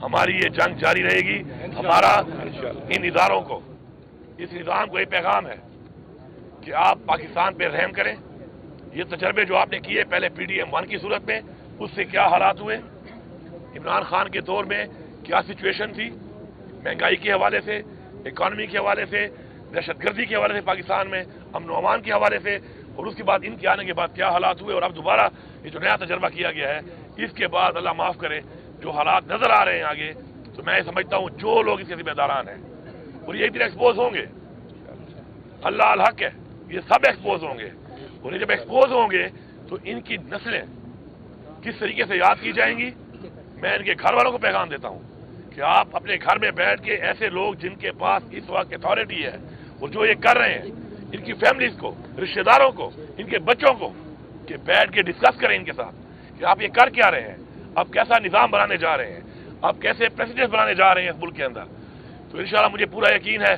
ہماری یہ جنگ جاری رہے گی. ہمارا ان اداروں کو، اس نظام کو یہ پیغام ہے کہ آپ پاکستان پہ رحم کریں. یہ تجربے جو آپ نے کیے پہلے PDM-1 کی صورت میں، اس سے کیا حالات ہوئے، عمران خان کے دور میں کیا سچویشن تھی، مہنگائی کے حوالے سے، اکانومی کے حوالے سے، دہشت گردی کے حوالے سے پاکستان میں، امن و امان کے حوالے سے، اور اس کے بعد ان کے آنے کے بعد کیا حالات ہوئے، اور اب دوبارہ یہ جو نیا تجربہ کیا گیا ہے، اس کے بعد اللہ معاف کرے جو حالات نظر آ رہے ہیں آگے، تو میں سمجھتا ہوں جو لوگ اس کے ذمہ داران ہیں اور یہ ایک دن ایکسپوز ہوں گے، اللہ الحق ہے، یہ سب ایکسپوز ہوں گے، اور یہ جب ایکسپوز ہوں گے تو ان کی نسلیں کس طریقے سے یاد کی جائیں گی. میں ان کے گھر والوں کو پیغام دیتا ہوں کہ آپ اپنے گھر میں بیٹھ کے ایسے لوگ جن کے پاس اس وقت اتھارٹی ہے اور جو یہ کر رہے ہیں، ان کی فیملیز کو، رشتہ داروں کو، ان کے بچوں کو، کہ بیٹھ کے ڈسکس کریں ان کے ساتھ کہ آپ یہ کر کیا رہے ہیں، آپ کیسا نظام بنانے جا رہے ہیں، آپ کیسے پریسیڈنٹ بنانے جا رہے ہیں اس ملک کے اندر. تو انشاءاللہ مجھے پورا یقین ہے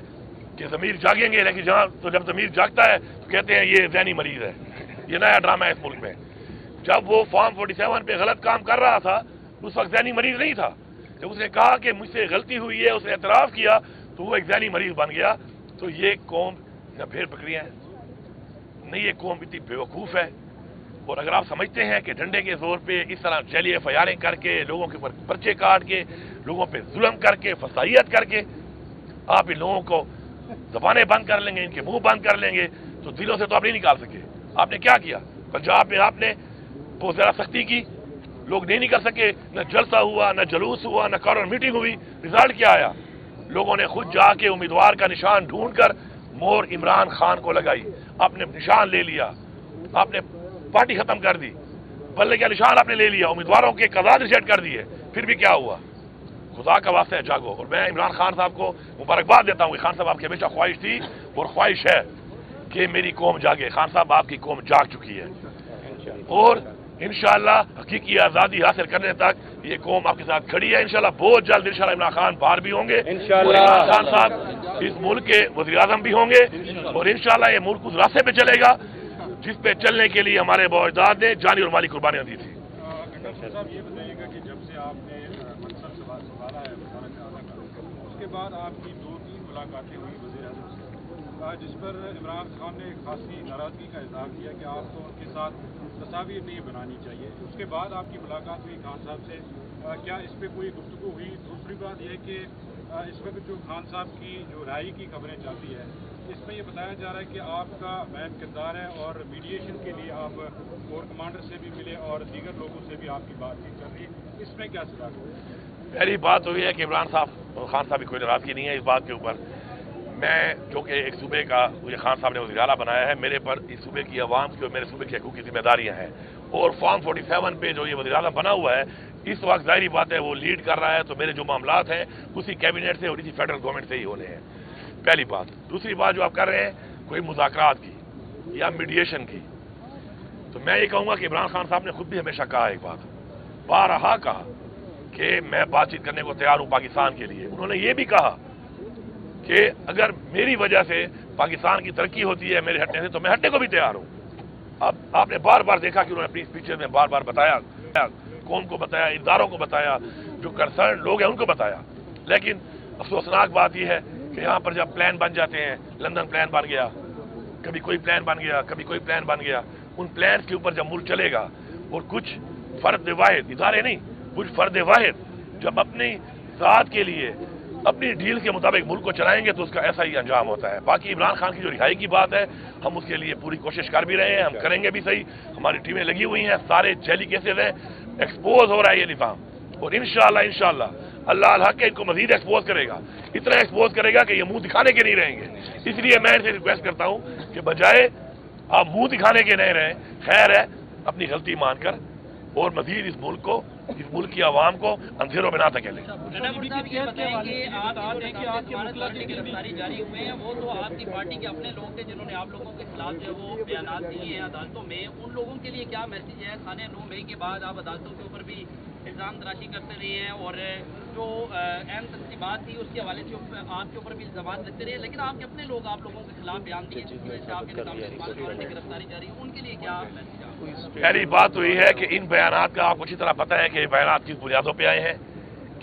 کہ ضمیر جاگیں گے، لیکن جب ضمیر جاگتا ہے تو کہتے ہیں یہ ذہنی مریض ہے. یہ نیا ڈرامہ ہے اس ملک میں. جب وہ فارم 47 پہ غلط کام کر رہا تھا اس وقت ذہنی مریض نہیں تھا. جب اس نے کہا کہ مجھ سے غلطی ہوئی ہے، اس نے اعتراف کیا، تو وہ ایک ذہنی مریض بن گیا. تو یہ قوم نہ بھیڑ بکریاں ہیں، نہیں یہ قوم اتنی بیوقوف ہے. اور اگر آپ سمجھتے ہیں کہ ڈنڈے کے زور پہ اس طرح جیلی FIR کر کے، لوگوں کے اوپر پرچے کاٹ کے، لوگوں پہ ظلم کر کے، فسائیت کر کے آپ ان لوگوں کو زبانیں بند کر لیں گے، ان کے منہ بند کر لیں گے، تو دلوں سے تو آپ نہیں نکال سکے. آپ نے کیا کیا پنجاب میں؟ آپ نے بہت زیادہ سختی کی، لوگ نہیں نکل سکے، نہ جلسہ ہوا، نہ جلوس ہوا، نہ کارنر میٹنگ ہوئی. رزلٹ کیا آیا؟ لوگوں نے خود جا کے امیدوار کا نشان ڈھونڈ کر مور عمران خان کو لگائی. آپ نے نشان لے لیا، آپ نے پارٹی ختم کر دی، بلے کا نشان آپ نے لے لیا، امیدواروں کے قضات ریجیکٹ کر دیے. پھر بھی کیا ہوا؟ خدا کا واسطہ ہے جاگو. اور میں عمران خان صاحب کو مبارکباد دیتا ہوں کہ خان صاحب آپ کی ہمیشہ خواہش تھی اور خواہش ہے کہ میری قوم جاگے. خان صاحب آپ کی قوم جاگ چکی ہے، اور انشاءاللہ حقیقی آزادی حاصل کرنے تک یہ قوم آپ کے ساتھ کھڑی ہے. انشاءاللہ بہت جلد انشاءاللہ عمران خان باہر بھی ہوں گے، اور عمران خان صاحب اس ملک کے وزیر اعظم بھی ہوں گے، اور انشاءاللہ یہ ملک اس راستے پہ چلے گا جس پہ چلنے کے لیے ہمارے بااجداد نے جانی اور مالی قربانیاں دی تھی. صاحب یہ بتائیے گا کہ جب سے آپ نے منصب سنبھالا ہے وزارت اعلیٰ کا، اس کے بعد آپ کی 2-3 ملاقاتیں ہوئی وزیر اعظم سے، جس پر عمران خان نے خاصی ناراضگی کا اظہار کیا کہ آپ کو ان کے ساتھ تصاویر نہیں بنانی چاہیے. اس کے بعد آپ کی ملاقات ہوئی خان صاحب سے، کیا اس پہ کوئی گفتگو ہوئی؟ دوسری بات یہ ہے کہ اس وقت جو خان صاحب کی جو رہائی کی خبریں چلتی ہے، اس میں یہ بتایا جا رہا ہے کہ آپ کا مین کردار ہے اور میڈیشن کے لیے آپ کور کمانڈر سے بھی ملے اور دیگر لوگوں سے بھی آپ کی بات چیت کر رہی ہے. اس میں کیا صلاح ہے؟ پہلی بات تو یہ ہے کہ عمران صاحب اور خان صاحب کی کوئی ناراضگی نہیں ہے اس بات کے اوپر. میں جو کہ ایک صوبے کا مجھے خان صاحب نے وزیر اعلیٰ بنایا ہے، میرے پر اس صوبے کی عوام کی اور میرے صوبے کے حقوق کی ذمہ داریاں ہیں. اور فارم 47 پہ جو یہ وزیر اعلیٰ بنا ہوا ہے اس وقت ظاہری بات ہے وہ لیڈ کر رہا ہے، تو میرے جو معاملات ہیں اسی کیبنٹ سے اور اسی فیڈرل گورنمنٹ سے ہی ہونے ہیں. پہلی بات. دوسری بات جو آپ کر رہے ہیں کوئی مذاکرات کی یا میڈیشن کی، تو میں یہ کہوں گا کہ عمران خان صاحب نے خود بھی ہمیشہ کہا ایک بات، بارہا کہا کہ میں بات چیت کرنے کو تیار ہوں پاکستان کے لیے. انہوں نے یہ بھی کہا کہ اگر میری وجہ سے پاکستان کی ترقی ہوتی ہے میرے ہٹنے سے تو میں ہٹنے کو بھی تیار ہوں. اب آپ نے بار بار دیکھا کہ انہوں نے اپنی اسپیچز میں بار بار بتایا، قوم کو بتایا، اداروں کو بتایا، جو کنسرن لوگ ہیں ان کو بتایا. لیکن افسوسناک بات یہ ہے کہ یہاں پر جب پلان بن جاتے ہیں، لندن پلان بن گیا، کبھی کوئی پلان بن گیا، کبھی کوئی پلان بن گیا، ان پلانز کے اوپر جب ملک چلے گا اور کچھ فرد واحد، ادارے نہیں، کچھ فرد واحد جب اپنی ذات کے لیے اپنی ڈیل کے مطابق ملک کو چلائیں گے تو اس کا ایسا ہی انجام ہوتا ہے. باقی عمران خان کی جو رہائی کی بات ہے ہم اس کے لیے پوری کوشش کر بھی رہے ہیں، ہم کریں گے بھی صحیح. ہماری ٹیمیں لگی ہوئی ہیں، سارے جیلی کیسز ہیں، ایکسپوز ہو رہا ہے یہ نظام، اور انشاءاللہ اللہ الحق ان کو مزید ایکسپوز کرے گا، اتنا ایکسپوز کرے گا کہ یہ منہ دکھانے کے نہیں رہیں گے. اس لیے میں ان سے ریکویسٹ کرتا ہوں کہ بجائے آپ منہ دکھانے کے نہیں رہیں، خیر ہے اپنی غلطی مان کر اور مزید اس ملک کو، اس ملک کی عوام کو اندھیروں میں نہ دھکیلیں. گرفتاری جاری ہوئے ہیں وہ تو آپ کی پارٹی کے اپنے لوگ تھے جنہوں نے آپ لوگوں کے خلاف جو ہے وہ بیانات دیے ہیں عدالتوں میں. ان لوگوں کے لیے کیا میسج ہے؟ سانے 9 مئی کے بعد آپ عدالتوں کے اوپر بھی الزام تراشی کرتے رہے ہیں اور جو اہم تنصیبات تھی اس کے حوالے سے آپ کے اوپر بھی الزامات لگتے رہے، لیکن آپ کے اپنے لوگ آپ لوگوں کے خلاف بیان دیے جس کی وجہ سے آپ کے سامنے گرفتاری جاری ہے، ان کے لیے کیا میسج ہے؟ پہلی بات تو یہ ہے کہ ان بیانات کا آپ کو اچھی طرح پتہ ہے کہ یہ بیانات کس بنیادوں پہ آئے ہیں،